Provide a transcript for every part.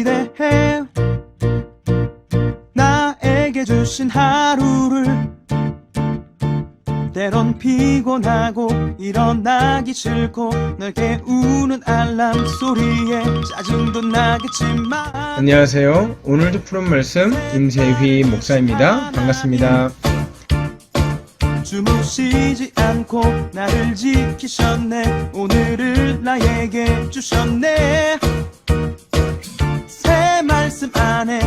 기대해 나에게 주신 하루를 때론 피곤하고 일어나기 싫고 널 깨우는 알람 소리에 짜증도 나겠지만 안녕하세요. 오늘도 푸른 말씀 임세휘 목사입니다. 반갑습니다. 주무시지 않고 나를 지키셨네. 오늘을 나에게 주셨네. 새 말씀 안에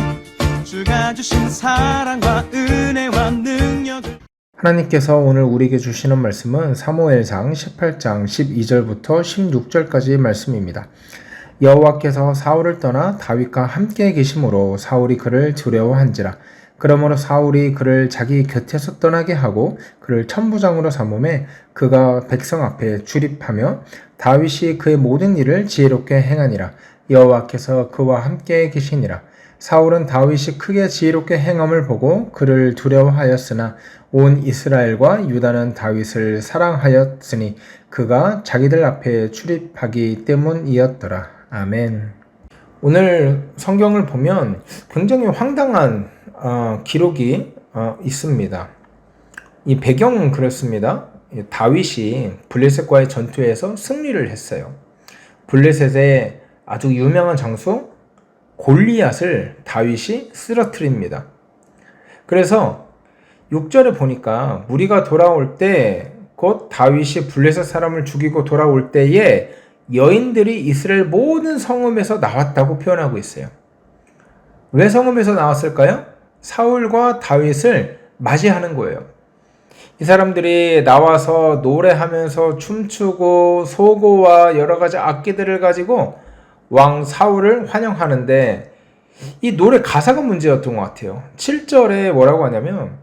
주가 주신 사랑과 은혜와 능력을 하나님께서 오늘 우리에게 주시는 말씀은 사무엘상 18장 12절부터 16절까지의 말씀입니다. 여호와께서 사울을 떠나 다윗과 함께 계심으로 사울이 그를 두려워한지라. 그러므로 사울이 그를 자기 곁에서 떠나게 하고 그를 천부장으로 삼음에 그가 백성 앞에 출입하며 다윗이 그의 모든 일을 지혜롭게 행하니라. 여호와께서 그와 함께 계시니라. 사울은 다윗이 크게 지혜롭게 행함을 보고 그를 두려워하였으나 온 이스라엘과 유다는 다윗을 사랑하였으니 그가 자기들 앞에 출입하기 때문이었더라. 아멘. 오늘 성경을 보면 굉장히 황당한 기록이 있습니다. 이 배경은 그렇습니다. 다윗이 블레셋과의 전투에서 승리를 했어요. 블레셋의 아주 유명한 장수 골리앗을 다윗이 쓰러뜨립니다. 그래서 6절에 보니까 무리가 돌아올 때 곧 다윗이 블레셋 사람을 죽이고 돌아올 때에 여인들이 이스라엘 모든 성읍에서 나왔다고 표현하고 있어요. 왜 성읍에서 나왔을까요? 사울과 다윗을 맞이하는 거예요. 이 사람들이 나와서 노래하면서 춤추고 소고와 여러 가지 악기들을 가지고 왕 사울을 환영하는데 이 노래 가사가 문제였던 것 같아요. 7절에 뭐라고 하냐면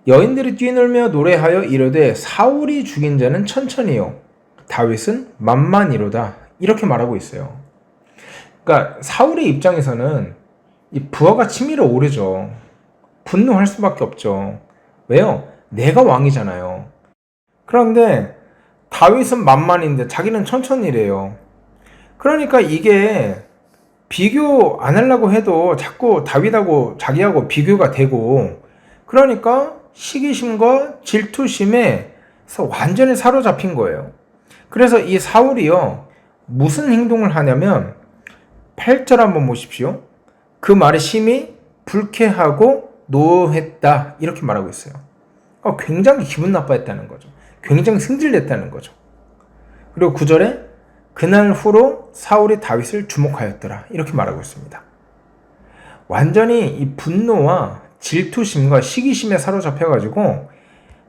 여인들이 뛰놀며 노래하여 이르되 사울이 죽인 자는 천천히요 다윗은 만만이로다 이렇게 말하고 있어요. 그러니까 사울의 입장에서는 이 부하가 치밀어 오르죠. 분노할 수밖에 없죠. 왜요? 내가 왕이잖아요. 그런데 다윗은 만만인데 자기는 천천히래요. 그러니까 이게 비교 안 하려고 해도 자꾸 다윗하고 자기하고 비교가 되고 그러니까 시기심과 질투심에 완전히 사로잡힌 거예요. 그래서 이 사울이요 무슨 행동을 하냐면 8절 한번 보십시오. 그 말에 심히 불쾌하고 노했다 이렇게 말하고 있어요. 굉장히 기분 나빠했다는 거죠. 굉장히 승질냈다는 거죠. 그리고 9절에 그날 후로 사울이 다윗을 주목하였더라 이렇게 말하고 있습니다. 완전히 이 분노와 질투심과 시기심에 사로잡혀가지고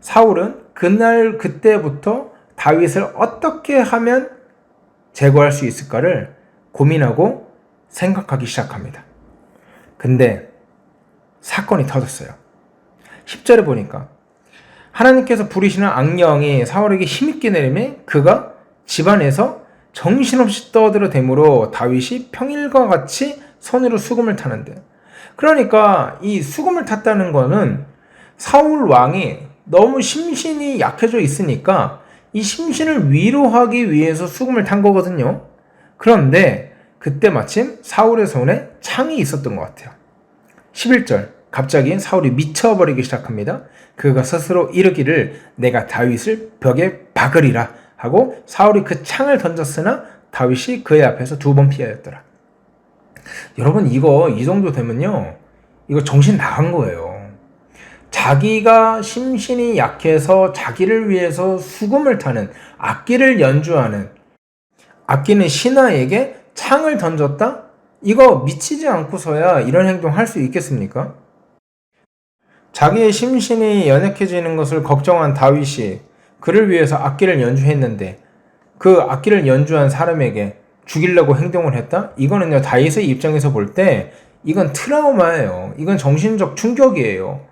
사울은 그때부터 다윗을 어떻게 하면 제거할 수 있을까를 고민하고 생각하기 시작합니다. 근데 사건이 터졌어요. 10절에 보니까 하나님께서 부리시는 악령이 사울에게 힘있게 내리매 그가 집안에서 정신없이 떠들어대므로 다윗이 평일과 같이 손으로 수금을 타는데 그러니까 이 수금을 탔다는 거는 사울 왕이 너무 심신이 약해져 있으니까 이 심신을 위로하기 위해서 수금을 탄 거거든요. 그런데 그때 마침 사울의 손에 창이 있었던 것 같아요. 11절 갑자기 사울이 미쳐버리기 시작합니다. 그가 스스로 이르기를 내가 다윗을 벽에 박으리라 하고 사울이 그 창을 던졌으나 다윗이 그의 앞에서 2번 피하였더라. 여러분 이 정도 되면요 이거 정신 나간 거예요. 자기가 심신이 약해서 자기를 위해서 수금을 타는 악기를 연주하는 악기는 신하에게 창을 던졌다? 이거 미치지 않고서야 이런 행동 할 수 있겠습니까? 자기의 심신이 연약해지는 것을 걱정한 다윗이 그를 위해서 악기를 연주했는데 그 악기를 연주한 사람에게 죽이려고 행동을 했다? 이거는요 다윗의 입장에서 볼 때 이건 트라우마예요. 이건 정신적 충격이에요.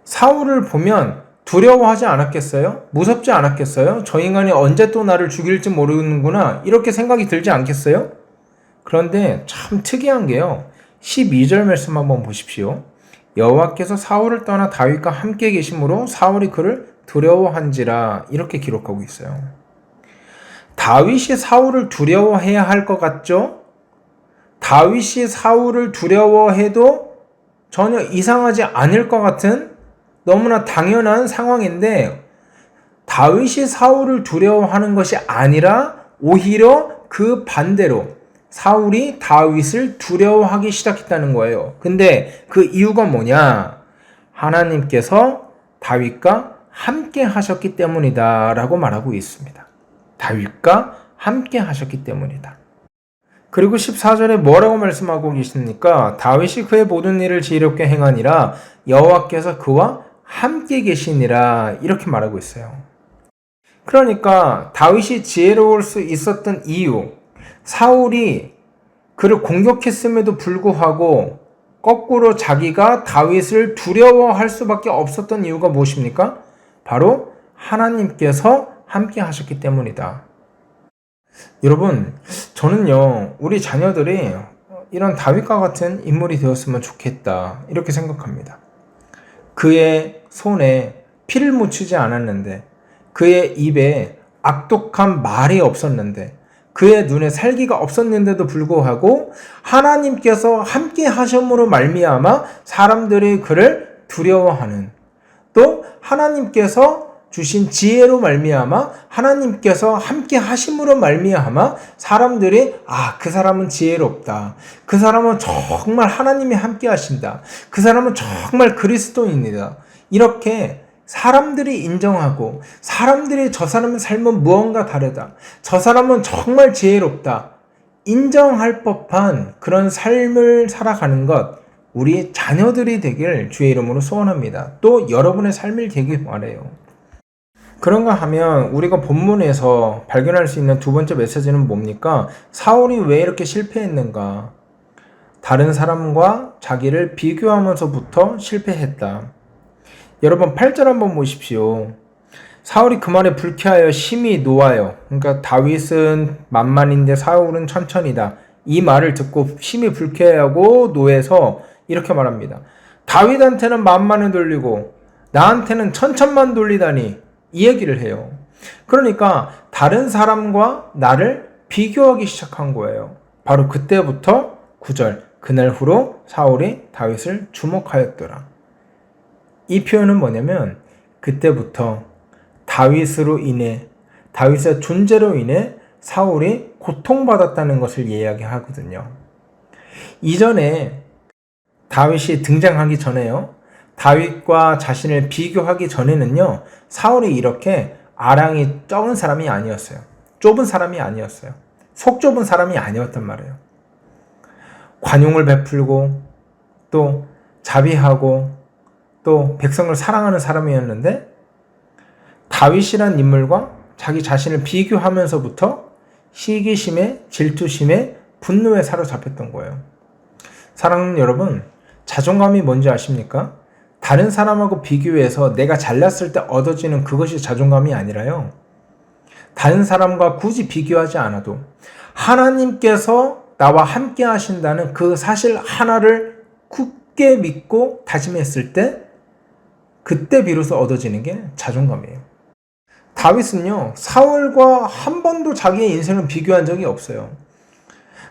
사울을 보면 두려워하지 않았겠어요? 무섭지 않았겠어요? 저 인간이 언제 또 나를 죽일지 모르는구나 이렇게 생각이 들지 않겠어요? 그런데 참 특이한 게요 12절 말씀 한번 보십시오. 여호와께서 사울을 떠나 다윗과 함께 계심으로 사울이 그를 두려워한지라 이렇게 기록하고 있어요. 다윗이 사울을 두려워해야 할 것 같죠? 다윗이 사울을 두려워해도 전혀 이상하지 않을 것 같은 너무나 당연한 상황인데 다윗이 사울을 두려워하는 것이 아니라 오히려 그 반대로 사울이 다윗을 두려워하기 시작했다는 거예요. 근데 그 이유가 뭐냐? 하나님께서 다윗과 함께 하셨기 때문이다 라고 말하고 있습니다. 다윗과 함께 하셨기 때문이다. 그리고 14절에 뭐라고 말씀하고 계십니까? 다윗이 그의 모든 일을 지혜롭게 행하니라 여호와께서 그와 함께 계시니라 이렇게 말하고 있어요. 그러니까 다윗이 지혜로울 수 있었던 이유, 사울이 그를 공격했음에도 불구하고 거꾸로 자기가 다윗을 두려워할 수밖에 없었던 이유가 무엇입니까? 바로 하나님께서 함께 하셨기 때문이다. 여러분, 저는요, 우리 자녀들이 이런 다윗과 같은 인물이 되었으면 좋겠다 이렇게 생각합니다. 그의 손에 피를 묻히지 않았는데, 그의 입에 악독한 말이 없었는데, 그의 눈에 살기가 없었는데도 불구하고 하나님께서 함께 하심으로 말미암아 사람들이 그를 두려워하는, 또 하나님께서 주신 지혜로 말미암아 하나님께서 함께 하심으로 말미암아 사람들이 그 사람은 지혜롭다, 그 사람은 정말 하나님이 함께 하신다, 그 사람은 정말 그리스도인이다, 이렇게 사람들이 인정하고 사람들이 저 사람의 삶은 무언가 다르다, 저 사람은 정말 지혜롭다 인정할 법한 그런 삶을 살아가는 것, 우리 자녀들이 되길 주의 이름으로 소원합니다. 또 여러분의 삶이 되길 바라요. 그런가 하면 우리가 본문에서 발견할 수 있는 두 번째 메시지는 뭡니까? 사울이 왜 이렇게 실패했는가? 다른 사람과 자기를 비교하면서부터 실패했다. 여러분 8절 한번 보십시오. 사울이 그 말에 불쾌하여 심히 노하여, 그러니까 다윗은 만만인데 사울은 천천이다, 이 말을 듣고 심히 불쾌하고 노해서 이렇게 말합니다. 다윗한테는 만만을 돌리고 나한테는 천천만 돌리다니, 이 얘기를 해요. 그러니까 다른 사람과 나를 비교하기 시작한 거예요. 바로 그때부터 9절, 그날 후로 사울이 다윗을 주목하였더라. 이 표현은 뭐냐면 그때부터 다윗으로 인해, 다윗의 존재로 인해 사울이 고통받았다는 것을 이야기하거든요. 이전에 다윗이 등장하기 전에요, 다윗과 자신을 비교하기 전에는요, 사울이 이렇게 아랑이 적은 사람이 아니었어요. 좁은 사람이 아니었어요. 속 좁은 사람이 아니었단 말이에요. 관용을 베풀고 또 자비하고 또 백성을 사랑하는 사람이었는데, 다윗이란 인물과 자기 자신을 비교하면서부터 시기심에, 질투심에, 분노에 사로잡혔던 거예요. 사랑하는 여러분, 자존감이 뭔지 아십니까? 다른 사람하고 비교해서 내가 잘났을 때 얻어지는 그것이 자존감이 아니라요, 다른 사람과 굳이 비교하지 않아도 하나님께서 나와 함께 하신다는 그 사실 하나를 굳게 믿고 다짐했을 때, 그때 비로소 얻어지는 게 자존감이에요. 다윗은요, 사울과 한 번도 자기의 인생을 비교한 적이 없어요.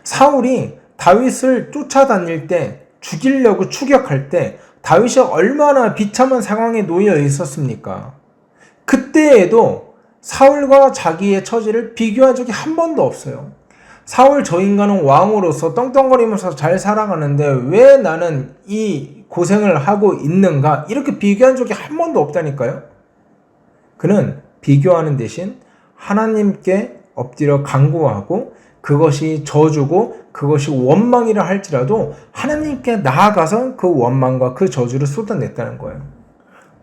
사울이 다윗을 쫓아다닐 때, 죽이려고 추격할 때 다윗이 얼마나 비참한 상황에 놓여 있었습니까? 그때에도 사울과 자기의 처지를 비교한 적이 한 번도 없어요. 사울 저 인간은 왕으로서 떵떵거리면서 잘 살아가는데 왜 나는 이 고생을 하고 있는가, 이렇게 비교한 적이 한 번도 없다니까요. 그는 비교하는 대신 하나님께 엎드려 간구하고 그것이 저주고 그것이 원망이라 할지라도 하나님께 나아가서 그 원망과 그 저주를 쏟아냈다는 거예요.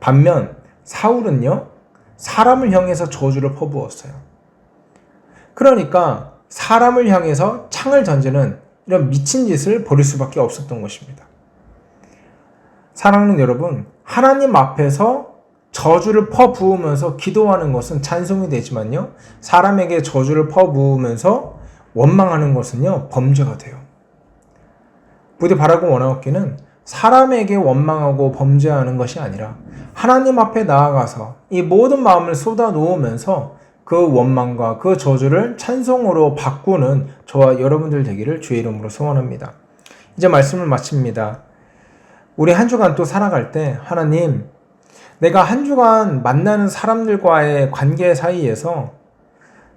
반면 사울은요, 사람을 향해서 저주를 퍼부었어요. 그러니까 사람을 향해서 창을 던지는 이런 미친 짓을 벌일 수밖에 없었던 것입니다. 사랑하는 여러분, 하나님 앞에서 저주를 퍼부으면서 기도하는 것은 찬송이 되지만요, 사람에게 저주를 퍼부으면서 원망하는 것은요, 범죄가 돼요. 부디 바라고 원하옵기는 사람에게 원망하고 범죄하는 것이 아니라 하나님 앞에 나아가서 이 모든 마음을 쏟아 놓으면서 그 원망과 그 저주를 찬송으로 바꾸는 저와 여러분들 되기를 주의 이름으로 소원합니다. 이제 말씀을 마칩니다. 우리 한 주간 또 살아갈 때 하나님, 내가 한 주간 만나는 사람들과의 관계 사이에서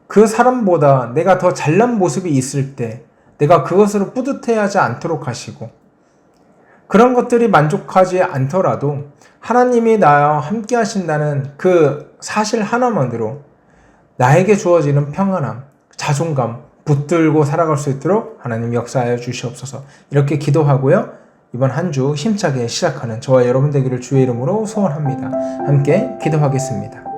그 사람보다 내가 더 잘난 모습이 있을 때 내가 그것으로 뿌듯해하지 않도록 하시고, 그런 것들이 만족하지 않더라도 하나님이 나와 함께 하신다는 그 사실 하나만으로 나에게 주어지는 평안함, 자존감 붙들고 살아갈 수 있도록 하나님 역사하여 주시옵소서. 이렇게 기도하고요, 이번 한 주 힘차게 시작하는 저와 여러분 되기를 주의 이름으로 소원합니다. 함께 기도하겠습니다.